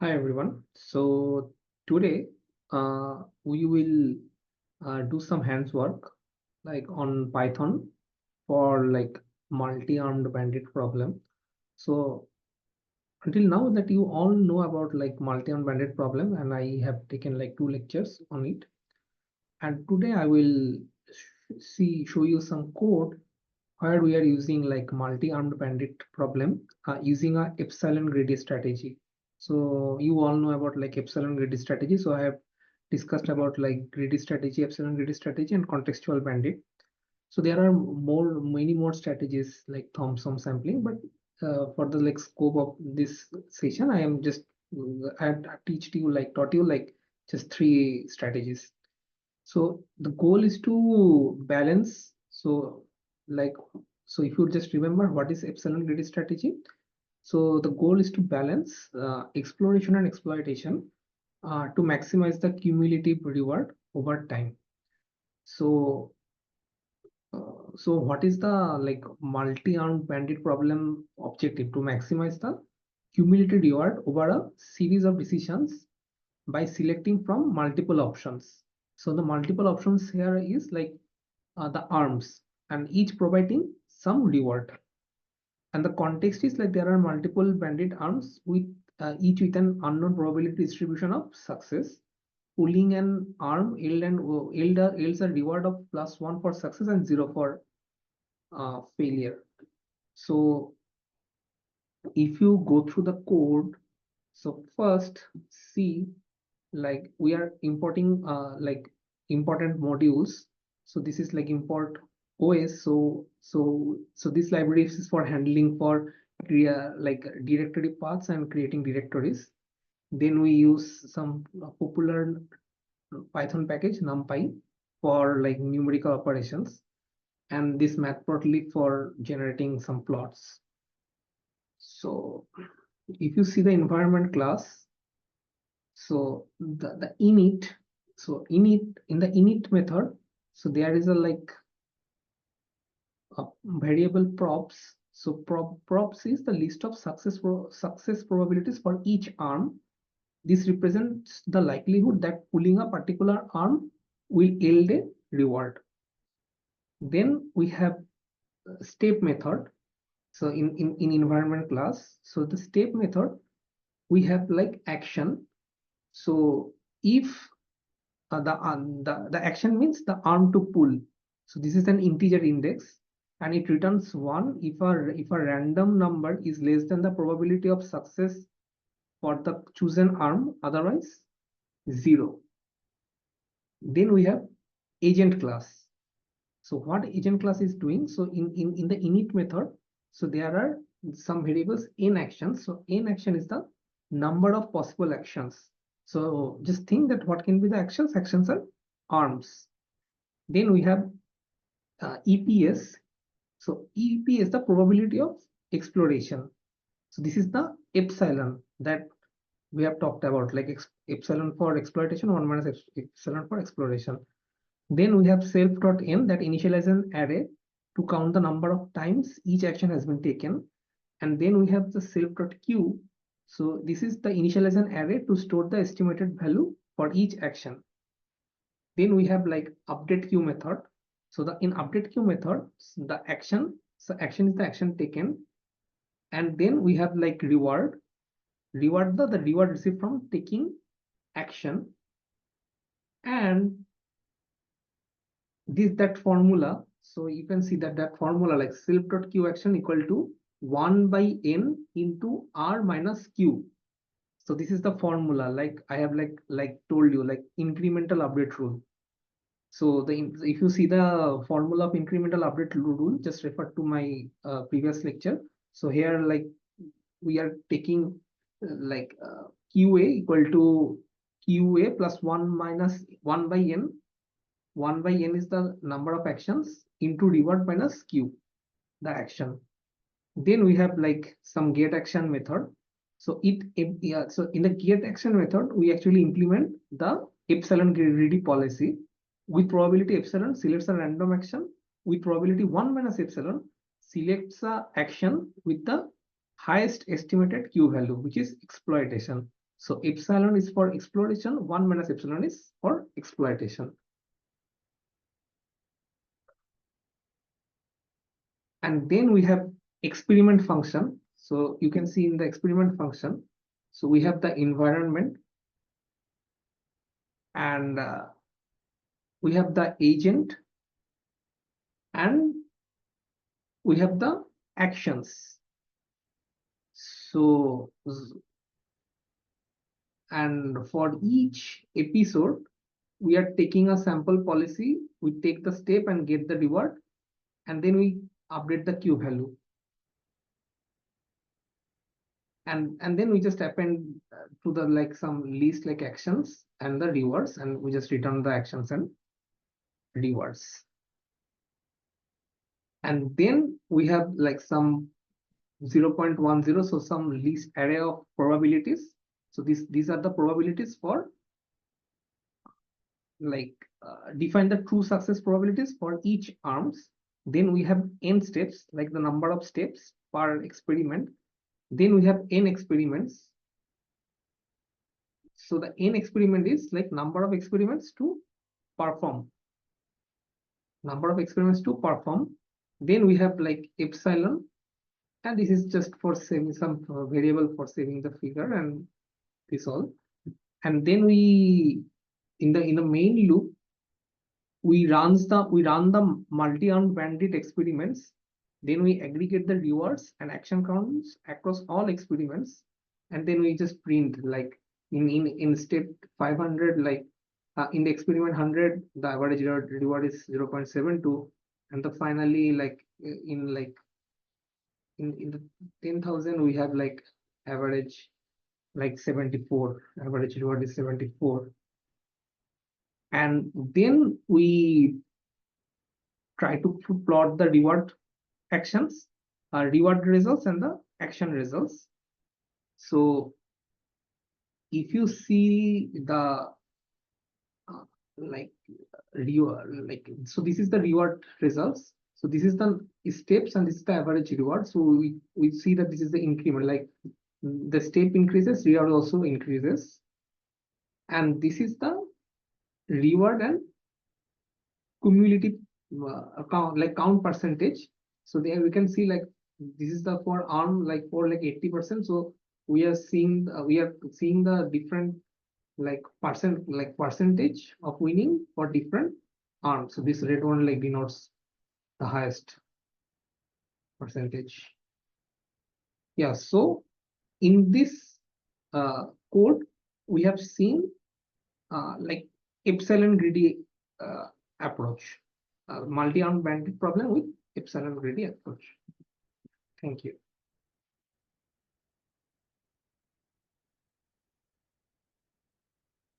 Hi everyone. So today we will do some hands work like on Python for like multi-armed bandit problem. So until now that you all know about like multi-armed bandit problem, and I have taken like 2 lectures on it. And today I will show you some code where we are using like multi-armed bandit problem using a epsilon greedy strategy. So you all know about like epsilon greedy strategy. So I have discussed about like greedy strategy, epsilon greedy strategy, and contextual bandit. So there are many more strategies like Thompson sampling, but for the like scope of this session, I am just I have taught you like just 3 strategies. So the goal is to balance. Like, so if you just remember what is epsilon greedy strategy. So the goal is to balance exploration and exploitation to maximize the cumulative reward over time. So, so what is the like multi-armed bandit problem objective? To maximize the cumulative reward over a series of decisions by selecting from multiple options. So the multiple options here is like the arms, and each providing some reward. And the context is like there are multiple bandit arms with each with an unknown probability distribution of success. Pulling an arm yields a reward of +1 for success and 0 for failure. So if you go through the code, so first see like we are importing like important modules. So this is like import OS. So this library is for handling for like directory paths and creating directories. Then we use some popular Python package NumPy for like numerical operations, and this matplotlib for generating some plots. So if you see the environment class, so the init, so in the init method, so there is a like a variable props. So props is the list of success probabilities for each arm. This represents the likelihood that pulling a particular arm will yield a reward. Then we have step method. So in environment class, so the step method, we have like action. So if the action means the arm to pull. So this is an integer index, and it returns 1 if a random number is less than the probability of success for the chosen arm, otherwise 0. Then we have agent class. So what agent class is doing? So in the init method, so there are some variables in actions. So in action is the number of possible actions. So just think that what can be the actions? Actions are arms. Then we have EPS. So EPS, the probability of exploration. So this is the epsilon that we have talked about, like epsilon for exploitation, 1 minus epsilon for exploration. Then we have self.n that initializes an array to count the number of times each action has been taken. And then we have the self.q. So this is the initialization array to store the estimated value for each action. Then we have like update queue method. So the in update queue method, the action, so action is the action taken. And then we have like reward, the reward received from taking action. And that formula, so you can see that formula like self.q action equal to 1 by n into r minus q. So this is the formula, like I have like told you, like incremental update rule. So if you see the formula of incremental update rule, just refer to my previous lecture. So here like we are taking qa equal to qa plus 1 minus 1 by n. 1 by n is the number of actions into reward minus q, the action. Then we have like some get action method. So so in the get action method, we actually implement the epsilon greedy policy. With probability epsilon selects a random action. With probability 1 minus epsilon selects a action with the highest estimated q value, which is exploitation. So epsilon is for exploration, 1 minus epsilon is for exploitation. And then we have experiment function. So you can see in the experiment function, so we have the environment, and we have the agent, and we have the actions. So, and for each episode, we are taking a sample policy, we take the step and get the reward, and then we update the Q value. And then we just append to the like some list like actions and the rewards, and we just return the actions and rewards. And then we have like some 0.10, so some list array of probabilities. So these are the probabilities for like define the true success probabilities for each arms. Then we have n steps, like the number of steps per experiment. Then we have n experiments. So the n experiment is like number of experiments to perform. Number of experiments to perform. Then we have like epsilon, and this is just for saving some variable for saving the figure, and this all. And then we in the main loop, we run the multi-armed bandit experiments. Then we aggregate the rewards and action counts across all experiments, and then we just print like in step 500, like in the experiment 100, the average reward is 0.72, and the finally like in the 10,000 we have like average like 74, average reward is 74. And then we try to plot the reward actions, reward results and the action results. So if you see the like reward, so this is the reward results. So this is the steps and this is the average reward. So we see that this is the increment, like the step increases, reward also increases, and this is the reward and cumulative count percentage. So there we can see like this is the for arm like for like 80%. So we are seeing the different like percentage of winning for different arms. So this red one like denotes the highest percentage. Yeah, so in this code we have seen like epsilon greedy approach, multi-armed bandit problem with epsilon greedy approach. Thank you.